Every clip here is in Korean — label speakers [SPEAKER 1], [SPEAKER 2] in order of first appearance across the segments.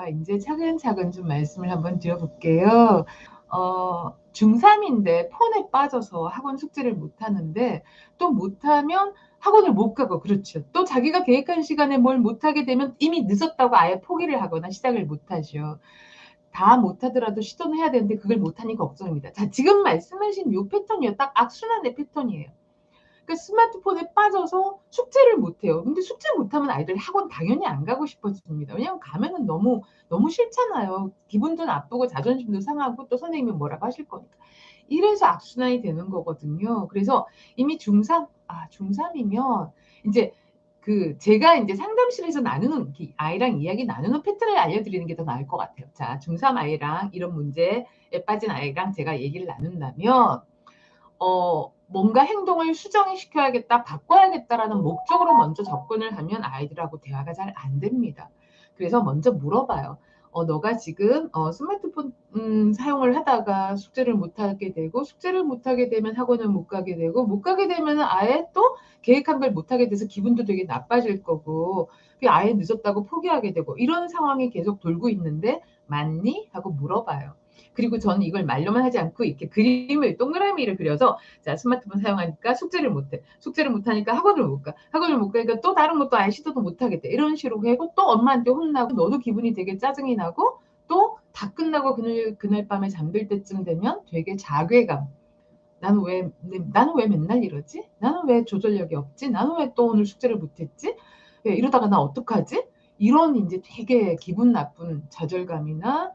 [SPEAKER 1] 제가 이제 차근차근 좀 말씀을 한번 드려볼게요. 중3인데 폰에 빠져서 학원 숙제를 못하는데 또 못하면 학원을 못 가고 그렇죠. 또 자기가 계획한 시간에 뭘 못하게 되면 이미 늦었다고 아예 포기를 하거나 시작을 못하죠. 다 못하더라도 시도는 해야 되는데 그걸 못하니 걱정입니다. 자, 지금 말씀하신 요 패턴이요. 딱 악순환의 패턴이에요. 그러니까 스마트폰에 빠져서 숙제를 못해요. 근데 숙제 못하면 아이들 학원 당연히 안 가고 싶어집니다. 왜냐하면 가면은 너무 싫잖아요. 기분도 나쁘고 자존심도 상하고 또 선생님이 뭐라고 하실 거니까. 이래서 악순환이 되는 거거든요. 그래서 이미 중3이면 이제 제가 이제 상담실에서 나누는 아이랑 이야기 나누는 패턴을 알려드리는 게 더 나을 것 같아요. 자, 중3 아이랑 이런 문제에 빠진 아이랑 제가 얘기를 나눈다면 뭔가 행동을 수정시켜야겠다, 바꿔야겠다라는 목적으로 먼저 접근을 하면 아이들하고 대화가 잘 안 됩니다. 그래서 먼저 물어봐요. 너가 지금 스마트폰 사용을 하다가 숙제를 못하게 되고, 숙제를 못하게 되면 학원을 못 가게 되고, 못 가게 되면 아예 또 계획한 걸 못하게 돼서 기분도 되게 나빠질 거고, 아예 늦었다고 포기하게 되고, 이런 상황이 계속 돌고 있는데 맞니? 하고 물어봐요. 그리고 저는 이걸 말로만 하지 않고 이렇게 동그라미를 그려서, 자, 스마트폰 사용하니까 숙제를 못해. 숙제를 못하니까 학원을 못 가. 학원을 못 가니까 또 다른 것도 아예 시도도 못하겠대. 이런 식으로 하고 또 엄마한테 혼나고 너도 기분이 되게 짜증이 나고 또 다 끝나고 그날 밤에 잠들 때쯤 되면 되게 자괴감. 나는 왜 맨날 이러지? 나는 왜 조절력이 없지? 나는 왜 또 오늘 숙제를 못했지? 이러다가 나 어떡하지? 이런 이제 되게 기분 나쁜 좌절감이나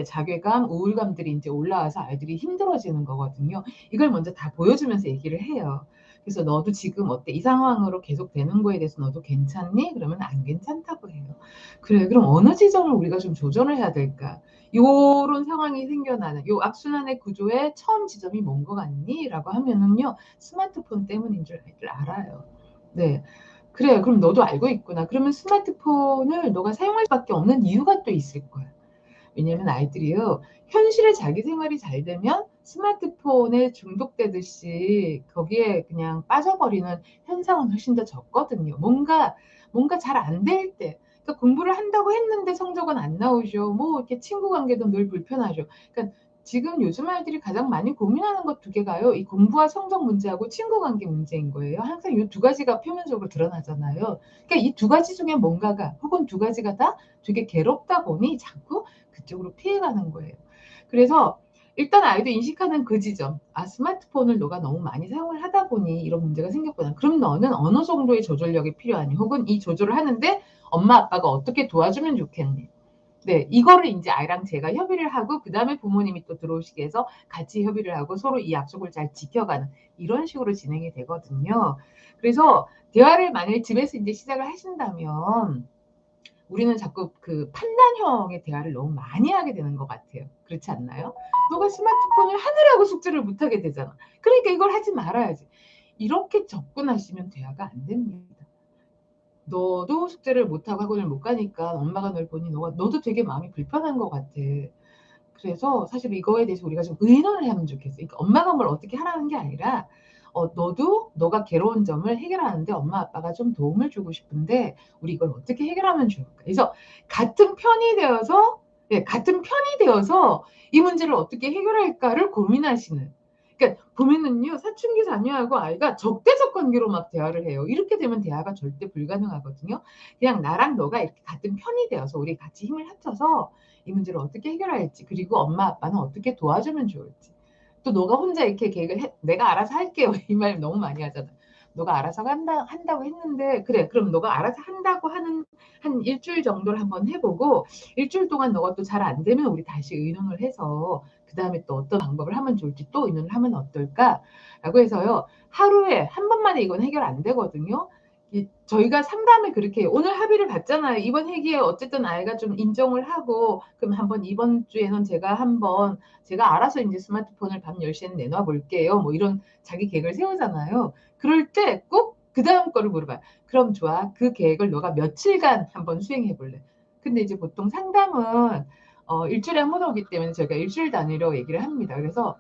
[SPEAKER 1] 자괴감, 우울감들이 이제 올라와서 아이들이 힘들어지는 거거든요. 이걸 먼저 다 보여주면서 얘기를 해요. 그래서 너도 지금 어때? 이 상황으로 계속 되는 거에 대해서 너도 괜찮니? 그러면 안 괜찮다고 해요. 그래, 그럼 어느 지점을 우리가 좀 조절을 해야 될까? 요런 상황이 생겨나는 요 악순환의 구조의 처음 지점이 뭔 것 같니? 라고 하면은요, 스마트폰 때문인 줄 알아요. 네. 그래, 그럼 너도 알고 있구나. 그러면 스마트폰을 너가 사용할 수밖에 없는 이유가 또 있을 거야. 왜냐면 아이들이요, 현실의 자기 생활이 잘 되면 스마트폰에 중독되듯이 거기에 그냥 빠져버리는 현상은 훨씬 더 적거든요. 뭔가 잘 안 될 때, 그러니까 공부를 한다고 했는데 성적은 안 나오죠. 뭐 이렇게 친구 관계도 늘 불편하죠. 그러니까 지금 요즘 아이들이 가장 많이 고민하는 것 두 개가요, 이 공부와 성적 문제하고 친구 관계 문제인 거예요. 항상 이 두 가지가 표면적으로 드러나잖아요. 그러니까 이 두 가지 중에 뭔가가, 혹은 두 가지가 다 되게 괴롭다 보니 자꾸 그쪽으로 피해가는 거예요. 그래서 일단 아이도 인식하는 그 지점, 스마트폰을 너가 너무 많이 사용을 하다 보니 이런 문제가 생겼구나. 그럼 너는 어느 정도의 조절력이 필요하니? 혹은 이 조절을 하는데 엄마 아빠가 어떻게 도와주면 좋겠니? 네, 이거를 이제 아이랑 제가 협의를 하고, 그 다음에 부모님이 또 들어오시게 해서 같이 협의를 하고 서로 이 약속을 잘 지켜가는 이런 식으로 진행이 되거든요. 그래서 대화를 만약에 집에서 이제 시작을 하신다면, 우리는 자꾸 그 판단형의 대화를 너무 많이 하게 되는 것 같아요. 그렇지 않나요? 너가 스마트폰을 하느라고 숙제를 못하게 되잖아. 그러니까 이걸 하지 말아야지. 이렇게 접근하시면 대화가 안 됩니다. 너도 숙제를 못하고 학원을 못 가니까 엄마가 널 보니 너도 되게 마음이 불편한 것 같아. 그래서 사실 이거에 대해서 우리가 좀 의논을 하면 좋겠어요. 그러니까 엄마가 뭘 어떻게 하라는 게 아니라, 너도 너가 괴로운 점을 해결하는데 엄마 아빠가 좀 도움을 주고 싶은데 우리 이걸 어떻게 해결하면 좋을까? 그래서 같은 편이 되어서, 같은 편이 되어서 이 문제를 어떻게 해결할까를 고민하시는. 그러니까 보면은요, 사춘기 자녀하고 아이가 적대적 관계로 막 대화를 해요. 이렇게 되면 대화가 절대 불가능하거든요. 그냥 나랑 너가 이렇게 같은 편이 되어서 우리 같이 힘을 합쳐서 이 문제를 어떻게 해결할지, 그리고 엄마 아빠는 어떻게 도와주면 좋을지. 또 너가 혼자 이렇게 계획을 내가 알아서 할게요. 이 말 너무 많이 하잖아. 너가 알아서 한다고 했는데, 그래, 그럼 너가 알아서 한다고 하는 한 일주일 정도를 한번 해보고, 일주일 동안 너가 또 잘 안 되면 우리 다시 의논을 해서 그 다음에 또 어떤 방법을 하면 좋을지 또 의논을 하면 어떨까라고 해서요, 하루에 한 번만에 이건 해결 안 되거든요. 저희가 상담을 그렇게 해요. 오늘 합의를 봤잖아요. 이번 회기에 어쨌든 아이가 좀 인정을 하고, 그럼 한번 이번 주에는 제가 알아서 이제 스마트폰을 밤 10시에는 내놔 볼게요. 뭐 이런 자기 계획을 세우잖아요. 그럴 때 꼭 그 다음 거를 물어봐요. 그럼 좋아. 그 계획을 너가 며칠간 한번 수행해 볼래? 근데 이제 보통 상담은 일주일에 한 번 오기 때문에 저희가 일주일 단위로 얘기를 합니다. 그래서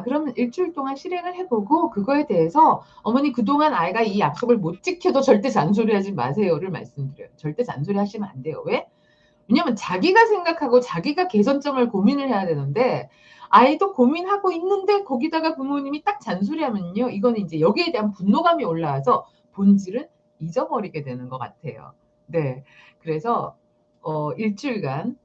[SPEAKER 1] 그러면 일주일 동안 실행을 해보고 그거에 대해서 어머니 그동안 아이가 이 약속을 못 지켜도 절대 잔소리하지 마세요를 말씀드려요. 절대 잔소리 하시면 안 돼요. 왜? 왜냐면 자기가 생각하고 자기가 개선점을 고민을 해야 되는데 아이도 고민하고 있는데 거기다가 부모님이 딱 잔소리하면요. 이거는 이제 여기에 대한 분노감이 올라와서 본질을 잊어버리게 되는 것 같아요. 네. 그래서 일주일간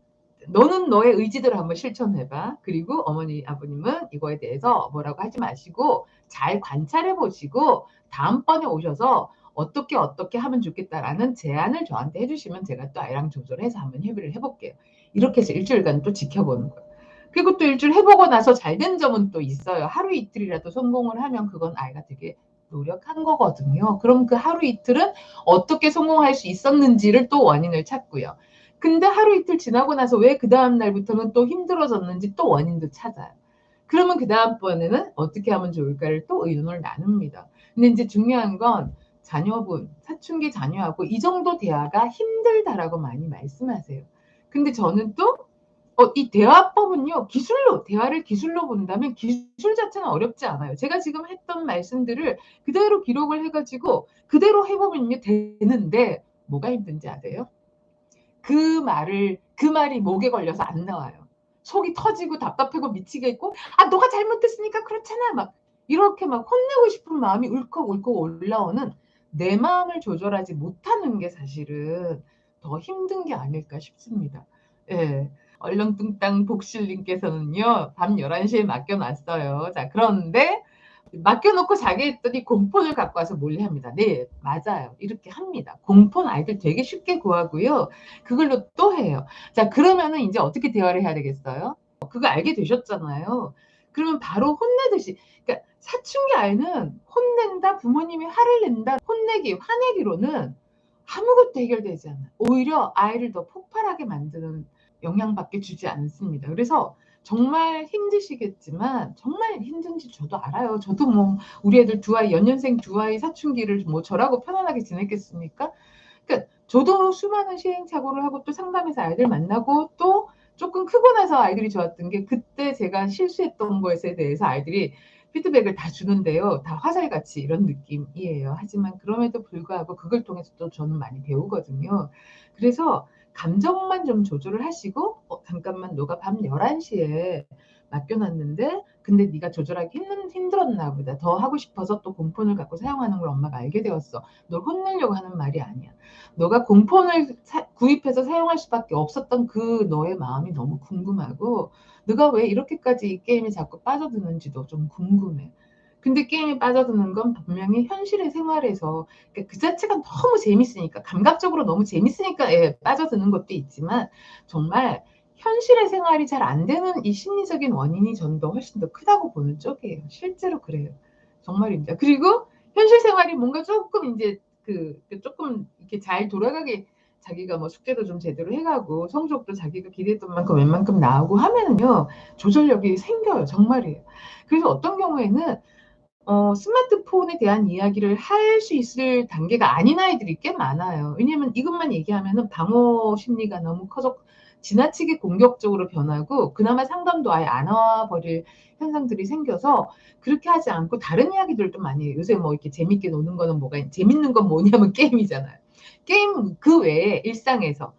[SPEAKER 1] 너는 너의 의지대로 한번 실천해 봐. 그리고 어머니 아버님은 이거에 대해서 뭐라고 하지 마시고 잘 관찰해 보시고 다음번에 오셔서 어떻게 하면 좋겠다라는 제안을 저한테 해 주시면 제가 또 아이랑 조절해서 한번 협의를 해 볼게요. 이렇게 해서 일주일간 또 지켜보는 거예요. 그리고 또 일주일 해 보고 나서 잘 된 점은 또 있어요. 하루 이틀이라도 성공을 하면 그건 아이가 되게 노력한 거거든요. 그럼 그 하루 이틀은 어떻게 성공할 수 있었는지를 또 원인을 찾고요. 근데 하루 이틀 지나고 나서 왜 그다음 날부터는 또 힘들어졌는지 또 원인도 찾아요. 그러면 그다음번에는 어떻게 하면 좋을까를 또 의논을 나눕니다. 근데 이제 중요한 건 자녀분, 사춘기 자녀하고 이 정도 대화가 힘들다라고 많이 말씀하세요. 근데 저는 또 이 대화법은요, 대화를 기술로 본다면 기술 자체는 어렵지 않아요. 제가 지금 했던 말씀들을 그대로 기록을 해가지고 그대로 해보면요, 되는데 뭐가 힘든지 아세요? 그 말이 목에 걸려서 안 나와요. 속이 터지고 답답하고 미치겠고, 아, 너가 잘못했으니까 그렇잖아. 막, 이렇게 막 혼내고 싶은 마음이 울컥울컥 올라오는 내 마음을 조절하지 못하는 게 사실은 더 힘든 게 아닐까 싶습니다. 예. 얼렁뚱땅 복실님께서는요, 밤 11시에 맡겨놨어요. 자, 그런데 맡겨놓고 자기 했더니 공폰을 갖고 와서 몰래 합니다. 네, 맞아요. 이렇게 합니다. 공폰 아이들 되게 쉽게 구하고요. 그걸로 또 해요. 자, 그러면은 이제 어떻게 대화를 해야 되겠어요? 그거 알게 되셨잖아요. 그러면 바로 혼내듯이. 그러니까 사춘기 아이는 혼낸다, 부모님이 화를 낸다, 화내기로는 아무것도 해결되지 않아요. 오히려 아이를 더 폭발하게 만드는 영향밖에 주지 않습니다. 그래서 정말 힘드시겠지만 정말 힘든지 저도 알아요. 저도 뭐 우리 애들 두 아이 연년생 두 아이 사춘기를 뭐 저라고 편안하게 지냈겠습니까? 그러니까 저도 수많은 시행착오를 하고 또 상담해서 아이들 만나고 또 조금 크고 나서 아이들이 좋았던 게 그때 제가 실수했던 것에 대해서 아이들이 피드백을 다 주는데요. 다 화살같이 이런 느낌이에요. 하지만 그럼에도 불구하고 그걸 통해서 또 저는 많이 배우거든요. 그래서 감정만 좀 조절을 하시고 잠깐만 너가 밤 11시에 맡겨놨는데 근데 네가 조절하기 힘들었나 보다. 더 하고 싶어서 또 공폰을 갖고 사용하는 걸 엄마가 알게 되었어. 널 혼내려고 하는 말이 아니야. 너가 공폰을 구입해서 사용할 수밖에 없었던 그 너의 마음이 너무 궁금하고 너가 왜 이렇게까지 이 게임에 자꾸 빠져드는지도 좀 궁금해. 근데 게임에 빠져드는 건 분명히 현실의 생활에서 그러니까 그 자체가 너무 재밌으니까 감각적으로 너무 재밌으니까 예, 빠져드는 것도 있지만 정말 현실의 생활이 잘 안 되는 이 심리적인 원인이 저는 더 훨씬 더 크다고 보는 쪽이에요. 실제로 그래요. 정말입니다. 그리고 현실 생활이 뭔가 조금 이제 조금 이렇게 잘 돌아가게 자기가 뭐 숙제도 좀 제대로 해가고 성적도 자기가 기대했던 만큼 웬만큼 나오고 하면은요 조절력이 생겨요. 정말이에요. 그래서 어떤 경우에는 스마트폰에 대한 이야기를 할 수 있을 단계가 아닌 아이들이 꽤 많아요. 왜냐면 이것만 얘기하면은 방어 심리가 너무 커서 지나치게 공격적으로 변하고 그나마 상담도 아예 안 와 버릴 현상들이 생겨서 그렇게 하지 않고 다른 이야기들도 많이 해요. 요새 뭐 이렇게 재밌게 노는 거는 재밌는 건 뭐냐면 게임이잖아요. 게임 그 외에 일상에서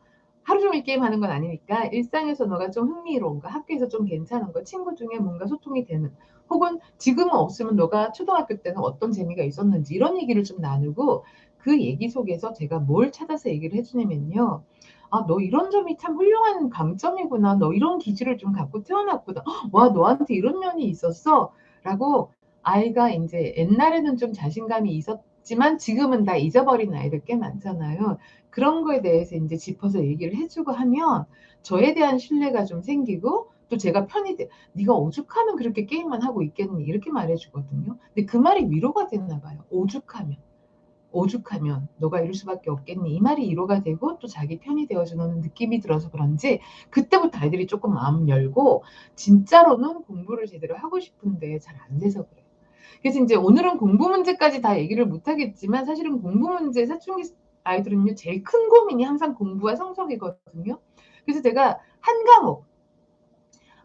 [SPEAKER 1] 하루 종일 게임하는 건 아니니까 일상에서 너가 좀 흥미로운 거, 학교에서 좀 괜찮은 거, 친구 중에 뭔가 소통이 되는 혹은 지금은 없으면 너가 초등학교 때는 어떤 재미가 있었는지 이런 얘기를 좀 나누고 그 얘기 속에서 제가 뭘 찾아서 얘기를 해주냐면요. 아, 너 이런 점이 참 훌륭한 강점이구나. 너 이런 기질을 좀 갖고 태어났구나. 와, 너한테 이런 면이 있었어. 라고 아이가 이제 옛날에는 좀 자신감이 있었지만 지금은 다 잊어버린 아이들 꽤 많잖아요. 그런 거에 대해서 이제 짚어서 얘기를 해주고 하면 저에 대한 신뢰가 좀 생기고 또 제가 편히 네가 오죽하면 그렇게 게임만 하고 있겠니? 이렇게 말해주거든요. 근데 그 말이 위로가 됐나 봐요. 오죽하면 너가 이럴 수밖에 없겠니? 이 말이 위로가 되고 또 자기 편이 되어주는 느낌이 들어서 그런지 그때부터 아이들이 조금 마음 열고 진짜로는 공부를 제대로 하고 싶은데 잘 안 돼서 그래요. 그래서 이제 오늘은 공부 문제까지 다 얘기를 못 하겠지만 사실은 공부 문제 사춘기 아이들은요 제일 큰 고민이 항상 공부와 성적이거든요. 그래서 제가 한 과목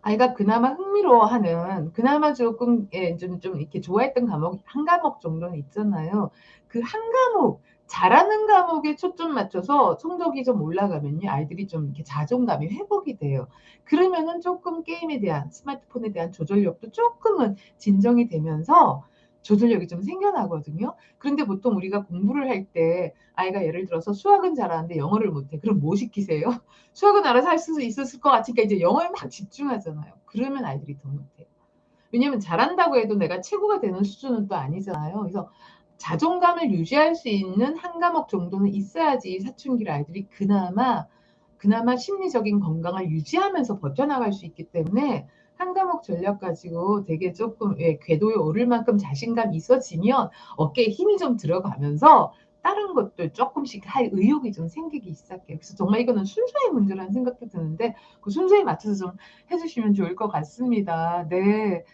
[SPEAKER 1] 아이가 그나마 흥미로워하는 그나마 조금 예, 좀 이렇게 좋아했던 과목 한 과목 정도는 있잖아요. 그 한 과목 잘하는 과목에 초점 맞춰서 성적이 좀 올라가면요, 아이들이 좀 이렇게 자존감이 회복이 돼요. 그러면은 쪼끔 게임에 대한, 스마트폰에 대한 조절력도 쪼끔은 진정이 되면서 조절력이 좀 생겨나거든요. 그런데 보통 우리가 공부를 할 때 아이가 예를 들어서 수학은 잘하는데 영어를 못해. 그럼 뭐 시키세요? 수학은 알아서 할 수 있었을 것 같으니까 이제 영어에 막 집중하잖아요. 그러면 아이들이 더 못해요. 왜냐면 잘한다고 해도 내가 최고가 되는 수준은 또 아니잖아요. 그래서 자존감을 유지할 수 있는 한 과목 정도는 있어야지 사춘기를 아이들이 그나마 심리적인 건강을 유지하면서 버텨나갈 수 있기 때문에 한 과목 전략 가지고 되게 쪼끔 예 궤도에 오를 만큼 자신감이 있어지면 어깨에 힘이 좀 들어가면서 다른 것들 쪼끔씩 할 의욕이 좀 생기기 시작해요. 그래서 정말 이거는 순서의 문제라는 생각도 드는데 그 순서에 맞춰서 좀 해 주시면 좋을 것 같습니다. 네.